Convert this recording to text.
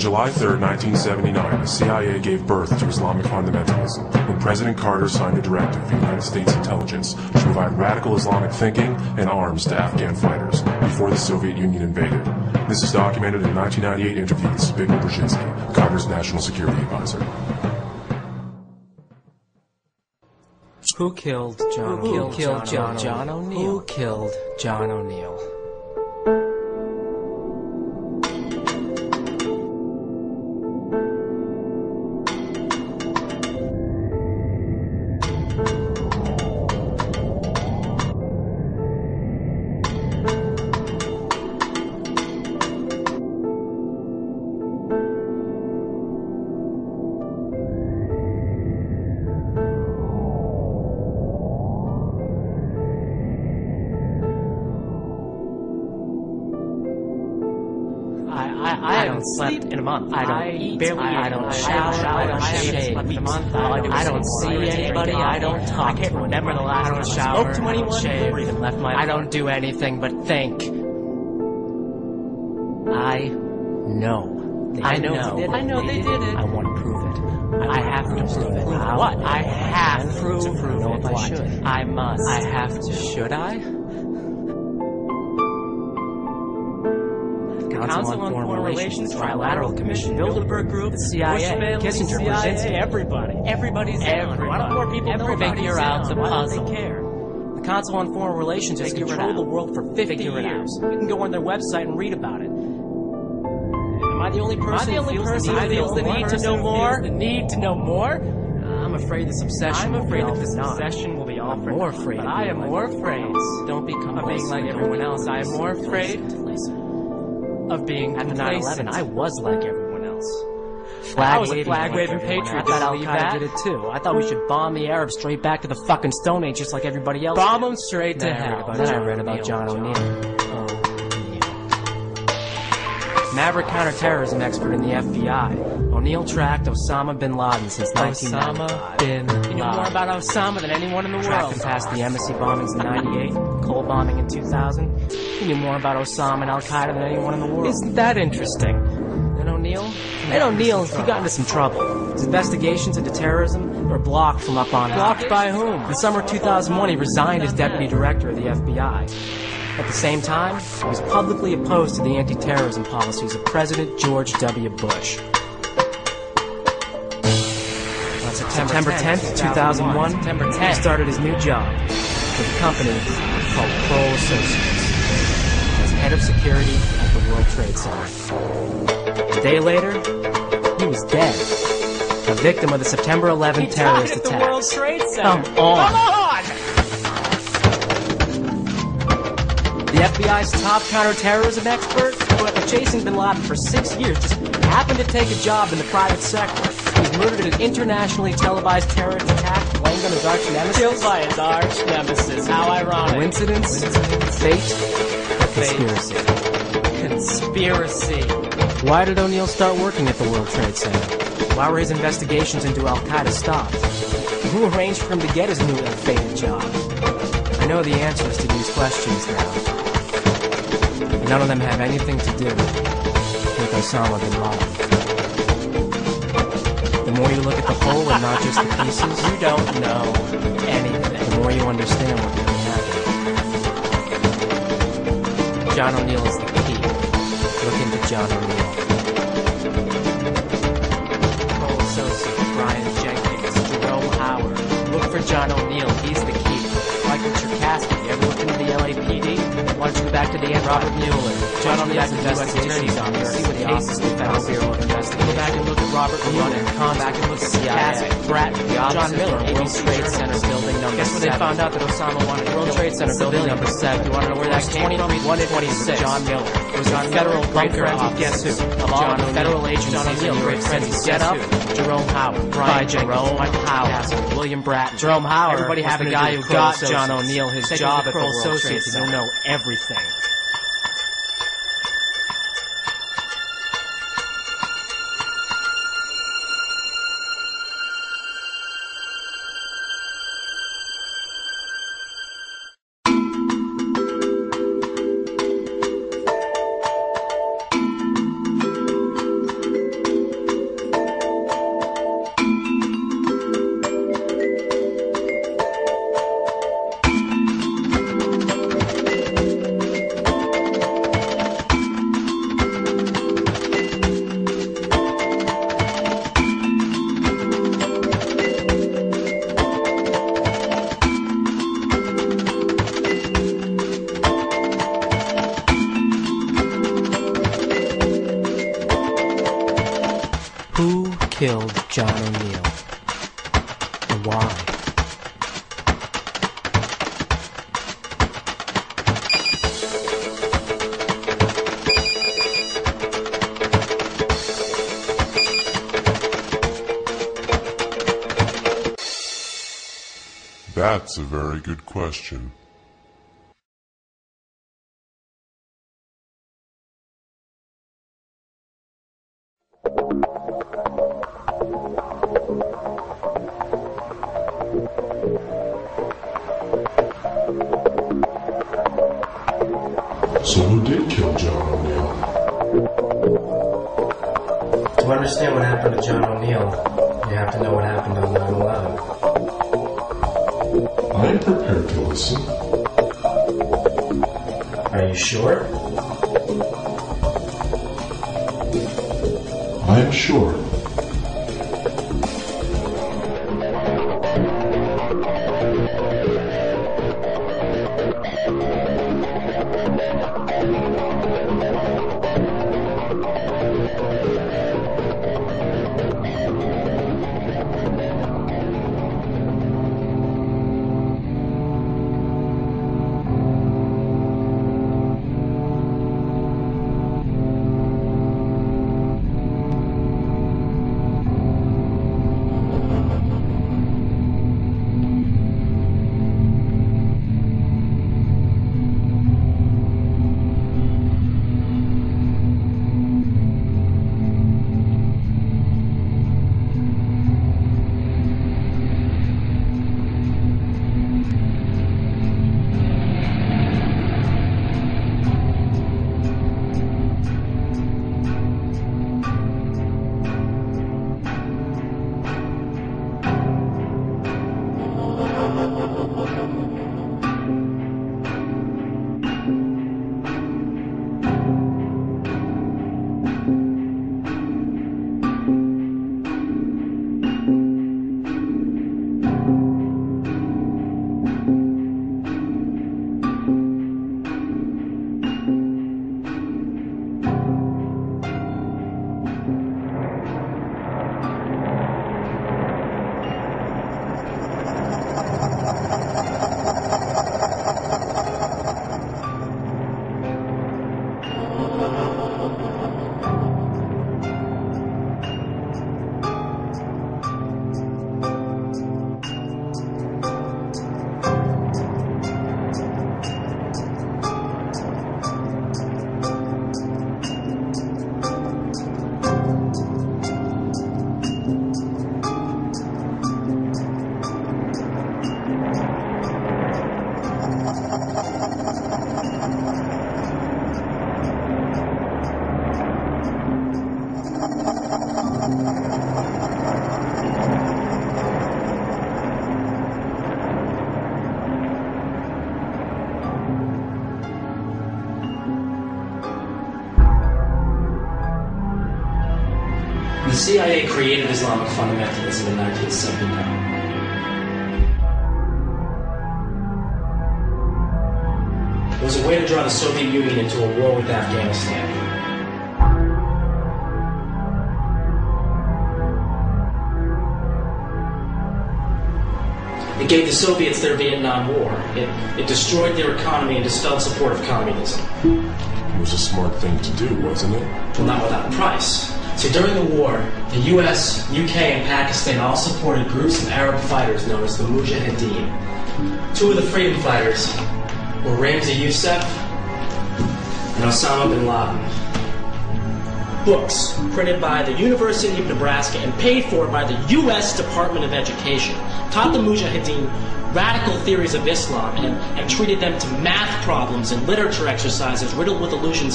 July 3, 1979, the CIA gave birth to Islamic fundamentalism when President Carter signed a directive for United States intelligence to provide radical Islamic thinking and arms to Afghan fighters before the Soviet Union invaded. This is documented in a 1998 interview with Zbigniew Brzezinski, Carter's national security advisor. Who killed John O'Neill? Who killed John O'Neill? I haven't slept in a month. I don't eat. I don't shower. I don't shave. I don't see anybody. I don't talk. I can't remember the last time I spoke to anyone or even left my. I don't do anything but think. I know. I know they did it. I want to prove it. I have to prove it. What? I have to prove it. What? I must. I have to. Should I? Council on Foreign Relations, Trilateral Commission, Bilderberg Group, the CIA, Kissinger, Brzezinski, everybody. Everybody's everybody. Why don't more people figure out the puzzle? They care. The Council on Foreign Relations has controlled the world for 50 years. You can go on their website and read about it. Am I the only person who feels the need to know more? The need to know more? I'm afraid this obsession will be all for naught. But I am more afraid. Don't become of being like everyone else. I am more afraid of being at the 9/11. I was like everyone else. I was a flag-waving patriot. I thought Al-Qaeda did it too. I thought we should bomb the Arabs straight back to the fucking Stone Age just like everybody else. Bomb them straight to hell. Then I read about John O'Neill. Maverick counterterrorism expert in the FBI. O'Neill tracked Osama bin Laden since 1995. You know more about Osama than anyone in the world. Tracked him past the embassy bombings in '98, Cole bombing in 2000. He knew more about Osama and Al-Qaeda than anyone in the world. Isn't that interesting? And O'Neill, he got into some trouble. His investigations into terrorism were blocked from up on high. Blocked by whom? In summer 2001, he resigned as deputy director of the FBI. At the same time, he was publicly opposed to the anti-terrorism policies of President George W. Bush. On September 10th, 2001, he started his new job with a company called Kroll Associates as head of security at the World Trade Center. A day later, he was dead, a victim of the September 11 terrorist attacks. Come on! The FBI's top counterterrorism expert, who had been chasing bin Laden for 6 years, just happened to take a job in the private sector. He was murdered in an internationally televised terrorist attack, blamed on his arch nemesis. Killed by his arch nemesis. How ironic. Coincidence? Fate? Conspiracy. Conspiracy. Why did O'Neill start working at the World Trade Center? Why were his investigations into Al-Qaeda stopped? Who arranged for him to get his new ill-fated job? I know the answers to these questions now. None of them have anything to do with Osama bin Laden. The more you look at the whole and not just the pieces, you don't know anything. The more you understand what really happened. John O'Neill is the key. Look into John O'Neill. Kroll Associate, Brian Jenkins, Jerome Howard. Look for John O'Neill. He's the key. Michael Cherkasky, you ever looked into the LAPD? Why don't you go back to the end? Robert Mueller. John O'Neill's investigations on there. See what cases the Federal Bureau of Investigation. Go back and look at Robert Mueller. Come back and look at CIA. Brat, John Miller, World Trade Center building number 7. Guess where they found out that Osama wanted World Trade Center building number 7. You want to know where that came from? 126. John Miller. It was on federal bunker office. Guess who? Of all the federal agents, John O'Neill, great friends. Get up. Jerome Howard. Brian Jerome Howard. William Bratton. Jerome Howard. Everybody have a guy who got John O'Neill his job at the World Trade Center. You'll know everything. killed John O'Neill? And why? That's a very good question. So who did kill John O'Neill? To understand what happened to John O'Neill, you have to know what happened on 9/11. I am prepared to listen. Are you sure? I am sure. The CIA created Islamic fundamentalism in 1979. It was a way to draw the Soviet Union into a war with Afghanistan. It gave the Soviets their Vietnam War. It destroyed their economy and dispelled support of communism. It was a smart thing to do, wasn't it? Well, not without a price. So during the war, the US, UK, and Pakistan all supported groups of Arab fighters known as the Mujahideen. Two of the freedom fighters were Ramzi Youssef and Osama bin Laden. Books printed by the University of Nebraska and paid for by the US Department of Education taught the Mujahideen radical theories of Islam and treated them to math problems and literature exercises riddled with allusions